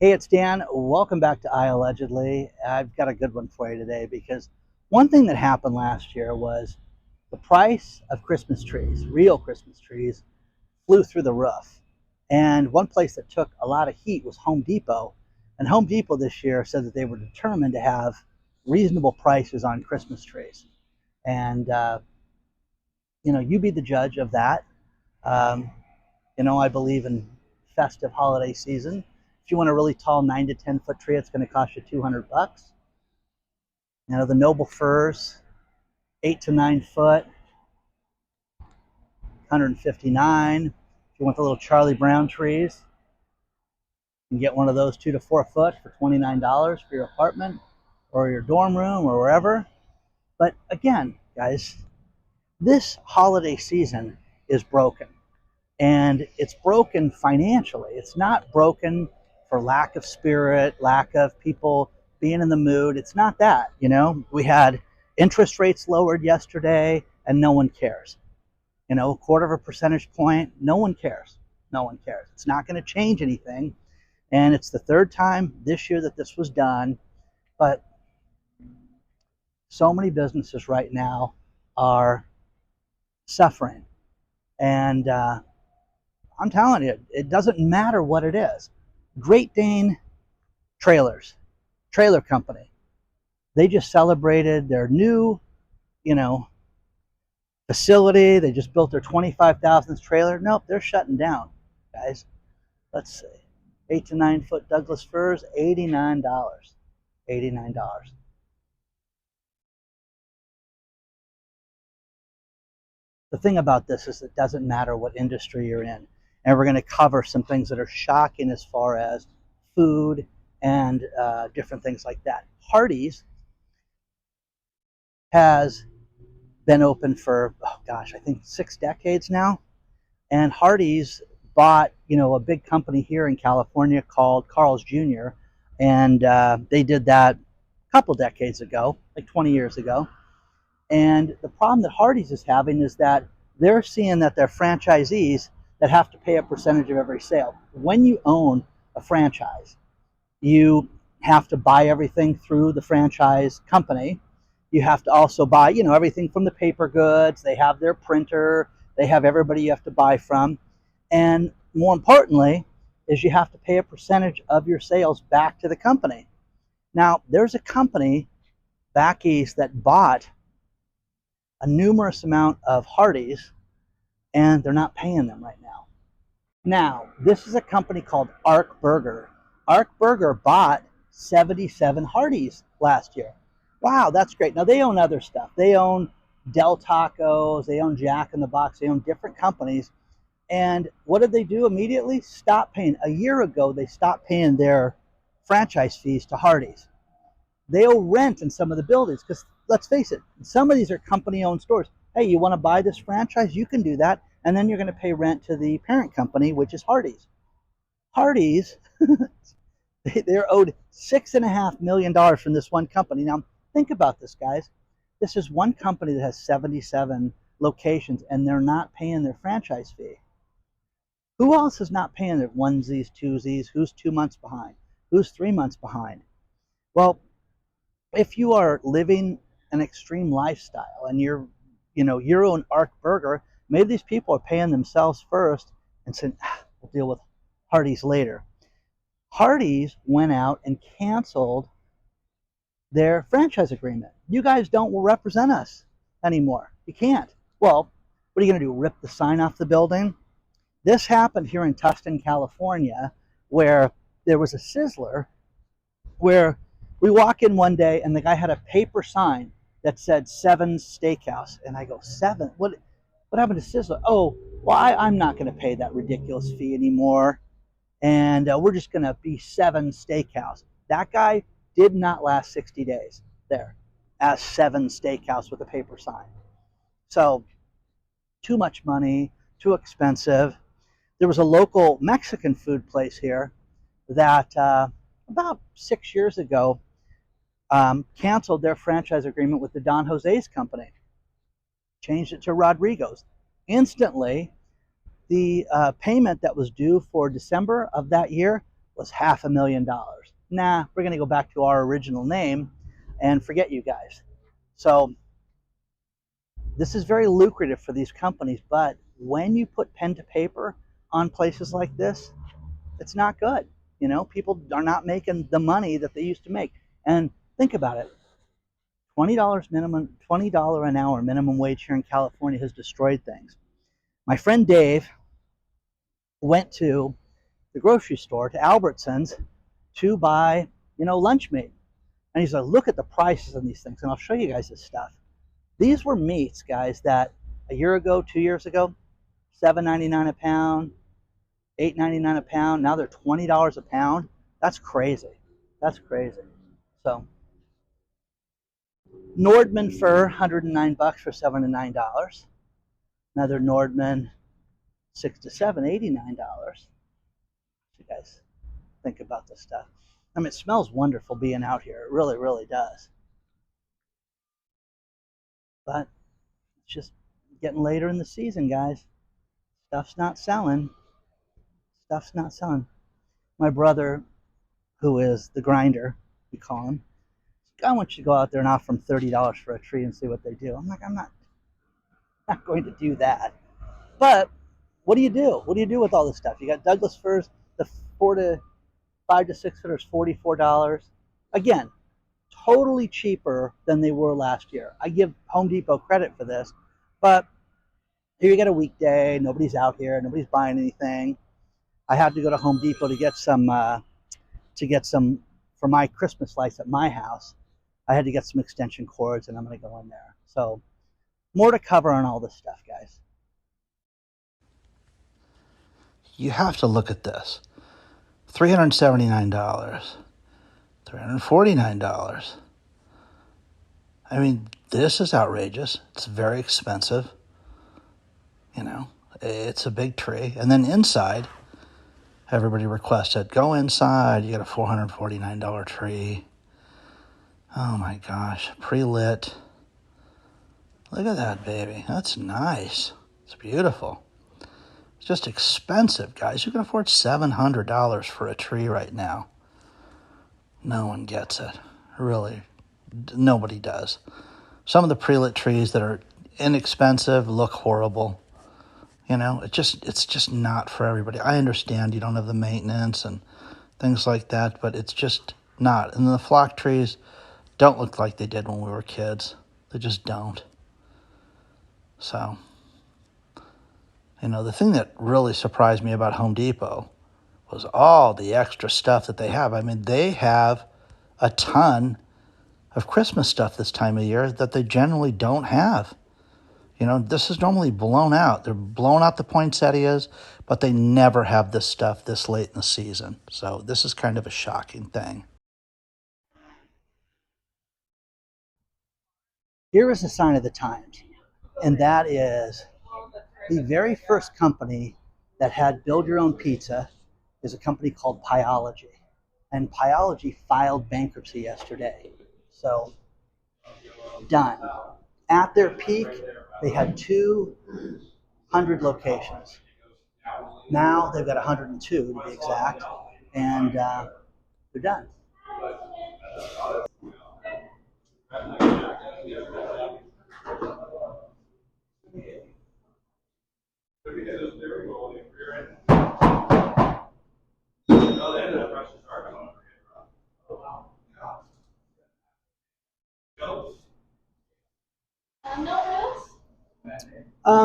Hey, it's Dan. Welcome back to iAllegedly. I've got a good one for you today because one thing that happened last year was the price of Christmas trees, real Christmas trees, flew through the roof. And one place that took a lot of heat was Home Depot. And Home Depot this year said that they were determined to have reasonable prices on Christmas trees. And, you be the judge of that. Um, I believe in festive holiday season. If you want a really tall 9 to 10 foot tree, it's going to cost you $200. The noble firs, 8 to 9 foot, 159. If you want the little Charlie Brown trees, you can get one of those 2 to 4 foot for $29 for your apartment or your dorm room or wherever. But again, guys, this holiday season is broken. And it's broken financially. It's not broken for lack of spirit, lack of people being in the mood. It's not that. We had interest rates lowered yesterday and no one cares. A quarter of a percentage point, no one cares. No one cares. It's not going to change anything. And it's the third time this year that this was done. But so many businesses right now are suffering. And I'm telling you, it doesn't matter what it is. Great Dane Trailers, trailer company. They just celebrated their new, facility. They just built their 25,000th trailer. Nope, they're shutting down, guys. Let's see. 8 to 9 foot Douglas firs, $89. $89. The thing about this is it doesn't matter what industry you're in. And we're going to cover some things that are shocking as far as food and different things like that. Hardee's has been open for, I think 6 decades now. And Hardee's bought, a big company here in California called Carl's Jr. And they did that a couple decades ago, like 20 years ago. And the problem that Hardee's is having is that they're seeing that their franchisees that have to pay a percentage of every sale. When you own a franchise, you have to buy everything through the franchise company. You have to also buy, everything from the paper goods. They have their printer. They have everybody you have to buy from. And more importantly, is you have to pay a percentage of your sales back to the company. Now, there's a company back east that bought a numerous amount of Hardee's, and they're not paying them right now. Now, this is a company called Ark Burger. Ark Burger bought 77 Hardee's last year. Wow, that's great. Now, they own other stuff. They own Del Tacos. They own Jack in the Box. They own different companies. And what did they do immediately? Stop paying. A year ago, they stopped paying their franchise fees to Hardee's. They owe rent in some of the buildings because, let's face it, some of these are company-owned stores. Hey, you want to buy this franchise? You can do that. And then you're going to pay rent to the parent company, which is Hardee's. Hardee's, they're owed $6.5 million from this one company. Now, think about this, guys. This is one company that has 77 locations, and they're not paying their franchise fee. Who else is not paying their onesies, twosies? Who's 2 months behind? Who's 3 months behind? Well, if you are living an extreme lifestyle and you're, your own Ark Burger, maybe these people are paying themselves first and saying, we'll deal with Hardee's later. Hardee's went out and canceled their franchise agreement. You guys don't represent us anymore. You can't. Well, what are you going to do? Rip the sign off the building? This happened here in Tustin, California, where there was a Sizzler where we walk in one day and the guy had a paper sign that said Seven Steakhouse. And I go, Seven? What happened to Sizzler? Oh, well, I'm not going to pay that ridiculous fee anymore. And we're just going to be Seven Steakhouse. That guy did not last 60 days there as Seven Steakhouse with a paper sign. So too much money, too expensive. There was a local Mexican food place here that about 6 years ago canceled their franchise agreement with the Don Jose's company, changed it to Rodrigo's. Instantly, the payment that was due for December of that year was $500,000. Nah, we're going to go back to our original name and forget you guys. So this is very lucrative for these companies, but when you put pen to paper on places like this, it's not good. You know, people are not making the money that they used to make. And think about it. $20 an hour minimum wage here in California has destroyed things. My friend Dave went to the grocery store, to Albertsons, to buy, lunch meat. And he's like, look at the prices on these things. And I'll show you guys this stuff. These were meats, guys, that a year ago, 2 years ago, $7.99 a pound, $8.99 a pound. Now they're $20 a pound. That's crazy. That's crazy. So Nordman fur, $109 for $7 to $9. Another Nordman, $6 to $7, $89. You guys think about this stuff. I mean, it smells wonderful being out here. It really, really does. But it's just getting later in the season, guys. Stuff's not selling. Stuff's not selling. My brother, who is the grinder, we call him, I want you to go out there and offer them $30 for a tree and see what they do. I'm like, I'm not going to do that. But what do you do? What do you do with all this stuff? You got Douglas firs, the 5 to 6 footers, $44. Again, totally cheaper than they were last year. I give Home Depot credit for this, but here you get a weekday, nobody's out here, nobody's buying anything. I had to go to Home Depot to get some for my Christmas lights at my house. I had to get some extension cords, and I'm going to go in there. So more to cover on all this stuff, guys. You have to look at this. $379, $349. I mean, this is outrageous. It's very expensive. You know, it's a big tree. And then inside, everybody requested, go inside. You get a $449 tree. Oh my gosh, pre-lit. Look at that, baby. That's nice. It's beautiful. It's just expensive, guys. You can afford $700 for a tree right now. No one gets it. Really, nobody does. Some of the pre-lit trees that are inexpensive look horrible. You know, it's just not for everybody. I understand you don't have the maintenance and things like that, but it's just not. And the flock trees don't look like they did when we were kids. They just don't. So, the thing that really surprised me about Home Depot was all the extra stuff that they have. I mean, they have a ton of Christmas stuff this time of year that they generally don't have. This is normally blown out. They're blowing out the poinsettias, but they never have this stuff this late in the season. So this is kind of a shocking thing. Here is a sign of the times, and that is the very first company that had build your own pizza is a company called Piology. And Piology filed bankruptcy yesterday. So, done. At their peak, they had 200 locations. Now they've got 102 to be exact, and they're done.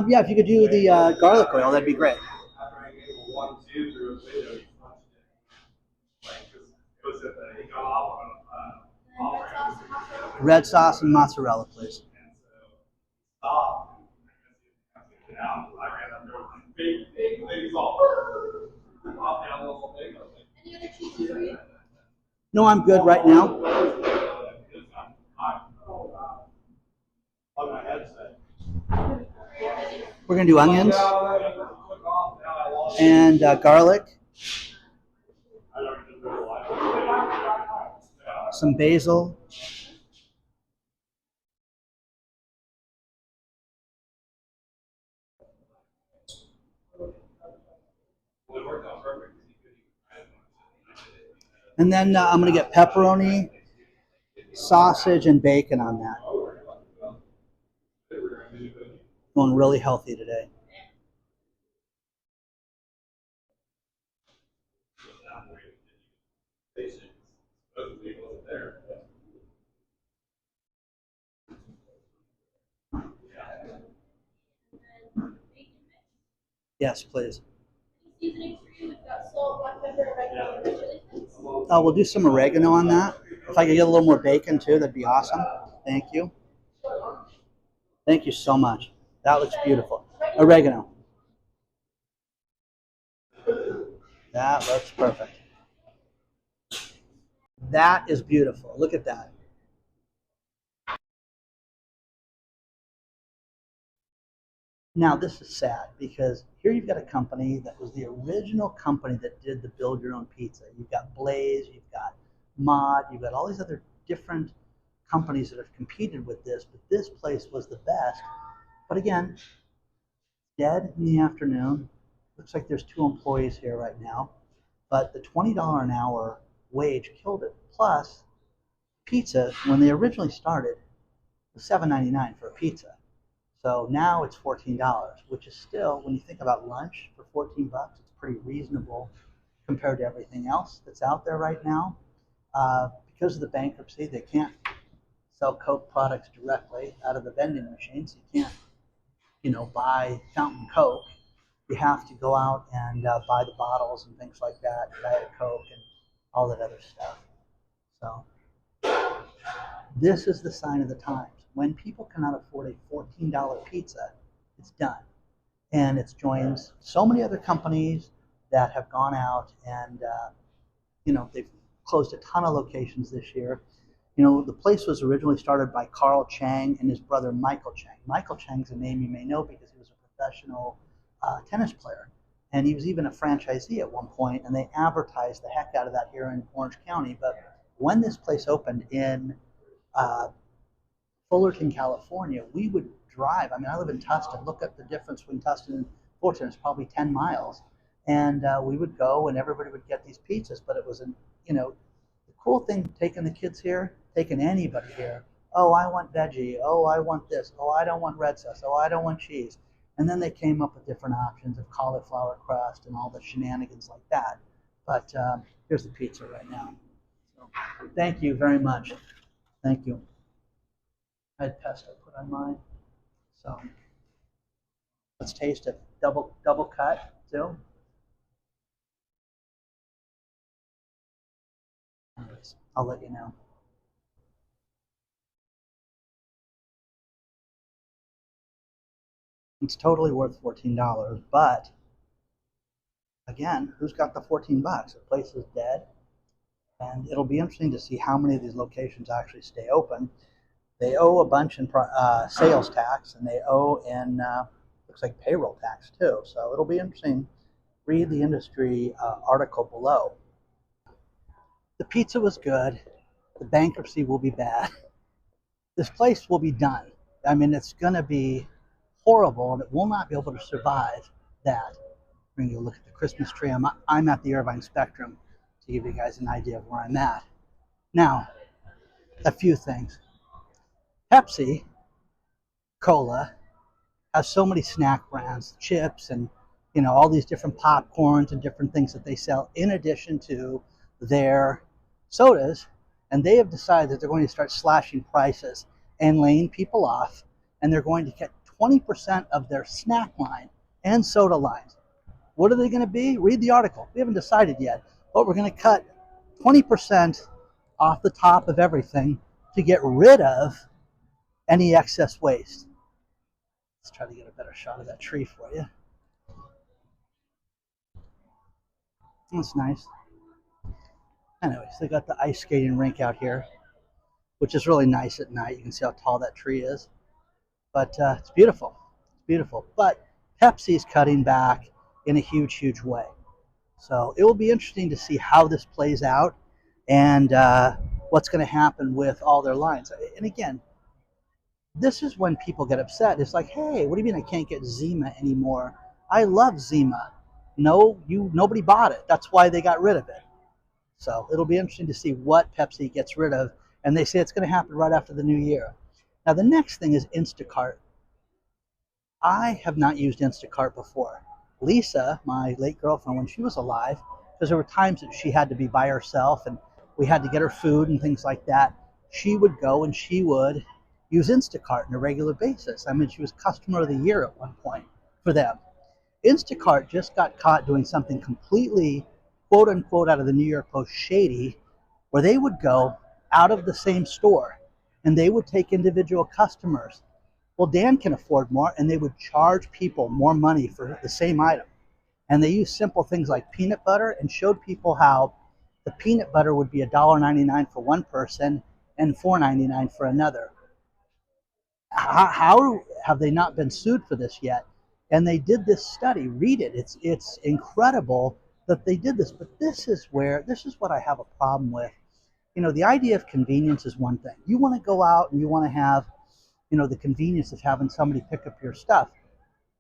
Yeah, if you could do the garlic oil, that'd be great. Red sauce and mozzarella, please. No, I'm good right now. We're gonna do onions and garlic, some basil, And then I'm going to get pepperoni, sausage, and bacon on that. Going really healthy today. Yes, please. We'll do some oregano on that. If I could get a little more bacon too, that'd be awesome. Thank you. Thank you so much. That looks beautiful. Oregano. That looks perfect. That is beautiful. Look at that. Now, this is sad because here you've got a company that was the original company that did the build your own pizza. You've got Blaze, you've got Mod, you've got all these other different companies that have competed with this, but this place was the best. But again, dead in the afternoon. Looks like there's 2 employees here right now, but the $20 an hour wage killed it. Plus, pizza, when they originally started, was $7.99 for a pizza. So now it's $14, which is still, when you think about lunch for 14 bucks, it's pretty reasonable compared to everything else that's out there right now. Because of the bankruptcy, they can't sell Coke products directly out of the vending machines. You can't, buy fountain Coke. You have to go out and buy the bottles and things like that, Diet Coke and all that other stuff. So this is the sign of the times. When people cannot afford a $14 pizza, it's done. And it's joined so many other companies that have gone out and, they've closed a ton of locations this year. The place was originally started by Carl Chang and his brother Michael Chang. Michael Chang's a name you may know because he was a professional tennis player. And he was even a franchisee at one point, and they advertised the heck out of that here in Orange County. But when this place opened in uh, Fullerton, California, we would drive. I mean, I live in Tustin. Look at the difference between Tustin and Fullerton. It's probably 10 miles. And we would go and everybody would get these pizzas. But it was, the cool thing taking the kids here, taking anybody here. Oh, I want veggie. Oh, I want this. Oh, I don't want red sauce. Oh, I don't want cheese. And then they came up with different options of cauliflower crust and all the shenanigans like that. But here's the pizza right now. So, thank you very much. Thank you. I had pesto put on mine. So let's taste it. Double cut too. Anyways, I'll let you know. It's totally worth $14, but again, who's got the 14 bucks? The place is dead, and it'll be interesting to see how many of these locations actually stay open. They owe a bunch in sales tax, and they owe in looks like payroll tax too. So it'll be interesting. Read the industry article below. The pizza was good. The bankruptcy will be bad. This place will be done. I mean, it's going to be horrible, and it will not be able to survive that. We're going to go look at the Christmas tree. I'm at the Irvine Spectrum to give you guys an idea of where I'm at. Now, a few things. Pepsi Cola has so many snack brands, chips, and all these different popcorns and different things that they sell in addition to their sodas. And they have decided that they're going to start slashing prices and laying people off, and they're going to cut 20% of their snack line and soda lines. What are they going to be? Read the article. We haven't decided yet, but we're going to cut 20% off the top of everything to get rid of any excess waste. Let's try to get a better shot of that tree for you. That's nice. Anyways, they got the ice skating rink out here, which is really nice at night. You can see how tall that tree is. But it's beautiful. It's beautiful. But Pepsi's cutting back in a huge, huge way. So it will be interesting to see how this plays out and what's going to happen with all their lines. And again, this is when people get upset. It's like, hey, what do you mean I can't get Zima anymore? I love Zima. No, nobody bought it. That's why they got rid of it. So it'll be interesting to see what Pepsi gets rid of. And they say it's going to happen right after the new year. Now, the next thing is Instacart. I have not used Instacart before. Lisa, my late girlfriend, when she was alive, because there were times that she had to be by herself and we had to get her food and things like that, she would go and she would use Instacart on a regular basis. I mean, she was customer of the year at one point for them. Instacart just got caught doing something completely, quote unquote, out of the New York Post shady, where they would go out of the same store and they would take individual customers. Well, Dan can afford more, and they would charge people more money for the same item. And they used simple things like peanut butter and showed people how the peanut butter would be $1.99 for one person and $4.99 for another. How have they not been sued for this yet? And they did this study. Read it. It's incredible that they did this. But this is what I have a problem with. You know, the idea of convenience is one thing. You want to go out and you want to have, you know, the convenience of having somebody pick up your stuff.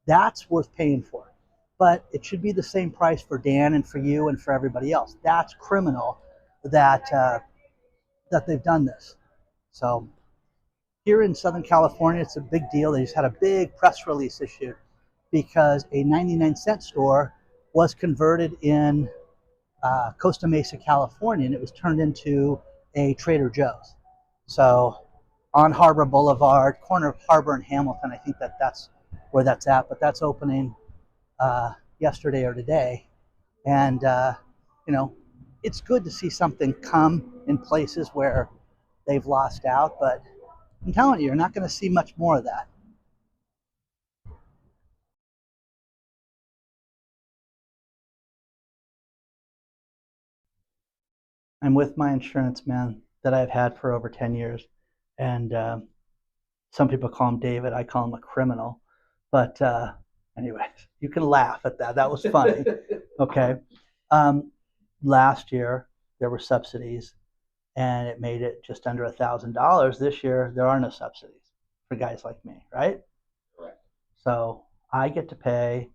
That's worth paying for. But it should be the same price for Dan and for you and for everybody else. That's criminal that they've done this. So here in Southern California, it's a big deal. They just had a big press release issued because a 99-cent store was converted in Costa Mesa, California, and it was turned into a Trader Joe's. So on Harbor Boulevard, corner of Harbor and Hamilton, I think that's where that's at. But that's opening yesterday or today, and you know, it's good to see something come in places where they've lost out. But I'm telling you, you're not going to see much more of that. I'm with my insurance man that I've had for over 10 years, and some people call him David. I call him a criminal. But anyway, you can laugh at that. That was funny. Okay. Um, Last year, there were subsidies, and it made it just under $1,000. This year, there are no subsidies for guys like me, right? Correct. So I get to pay.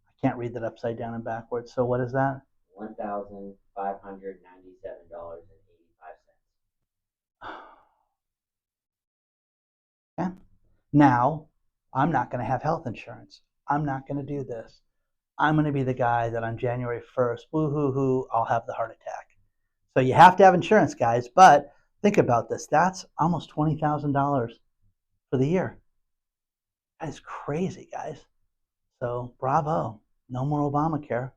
I can't read that upside down and backwards. So what is that? $1,597.85. Yeah. Now, I'm not going to have health insurance. I'm not going to do this. I'm going to be the guy that on January 1st, woo hoo hoo, I'll have the heart attack. So you have to have insurance, guys. But think about this. That's almost $20,000 for the year. That is crazy, guys. So bravo. No more Obamacare.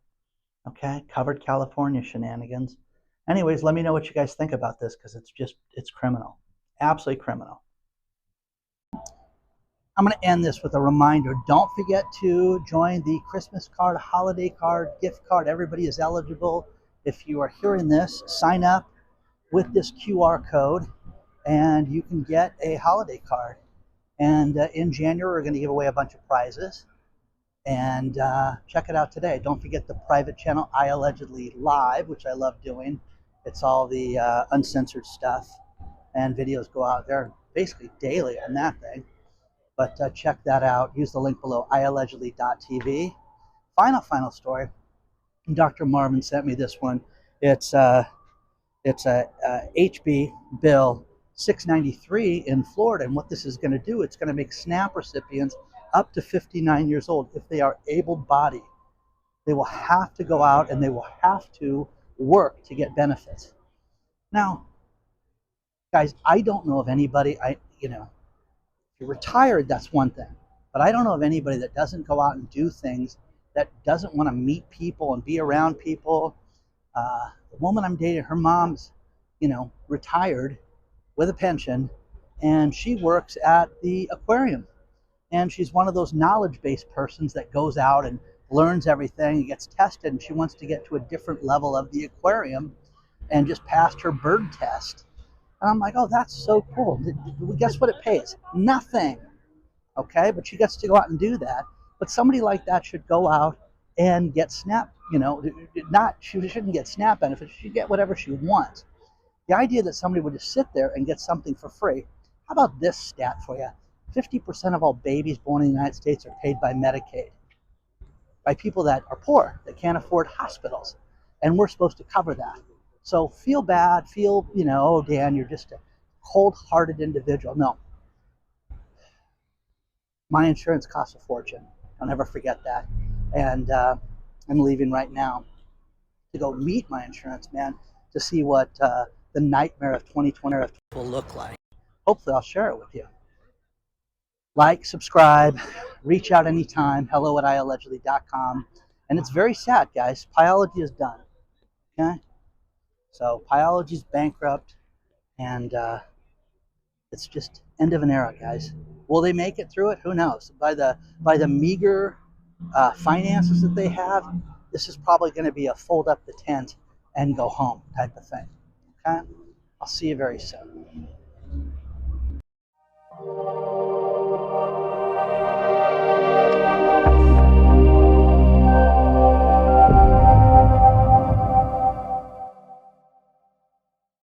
Okay. Covered California shenanigans. Anyways, let me know what you guys think about this because it's criminal. Absolutely criminal. I'm going to end this with a reminder. Don't forget to join the Christmas card, holiday card, gift card. Everybody is eligible. If you are hearing this, sign up with this QR code and you can get a holiday card. And in January, we're going to give away a bunch of prizes. And check it out today. Don't forget the private channel, iAllegedly Live, which I love doing. It's all the uncensored stuff. And videos go out there basically daily on that thing. But check that out. Use the link below, iallegedly.tv. Final story. Dr. Marvin sent me this one. It's it's a, HB Bill 693 in Florida, and what this is going to do, it's going to make SNAP recipients up to 59 years old, if they are able-bodied, they will have to go out and they will have to work to get benefits. Now, guys, I don't know of anybody. If you're retired, that's one thing. But I don't know of anybody that doesn't go out and do things, that doesn't want to meet people and be around people. The woman I'm dating, her mom's, retired with a pension, and she works at the aquarium. And she's one of those knowledge-based persons that goes out and learns everything and gets tested, and she wants to get to a different level of the aquarium and just passed her bird test. And I'm like, oh, that's so cool. Guess what it pays? Nothing. Okay, but she gets to go out and do that. But somebody like that should go out and get SNAP. Not she shouldn't get SNAP benefits. She should get whatever she wants. The idea that somebody would just sit there and get something for free. How about this stat for you? 50% of all babies born in the United States are paid by Medicaid, by people that are poor, that can't afford hospitals, and we're supposed to cover that. So feel bad, feel, oh, Dan, you're just a cold-hearted individual. No, my insurance costs a fortune. I'll never forget that. And I'm leaving right now to go meet my insurance man to see what the nightmare of 2020 will look like. Hopefully, I'll share it with you. Like, subscribe, reach out anytime. Hello at iAllegedly.com. And it's very sad, guys. Piology is done. Okay? So, Piology's bankrupt, and it's just end of an era, guys. Will they make it through it? Who knows? By the meager finances that they have, this is probably going to be a fold up the tent and go home type of thing. Okay? I'll see you very soon.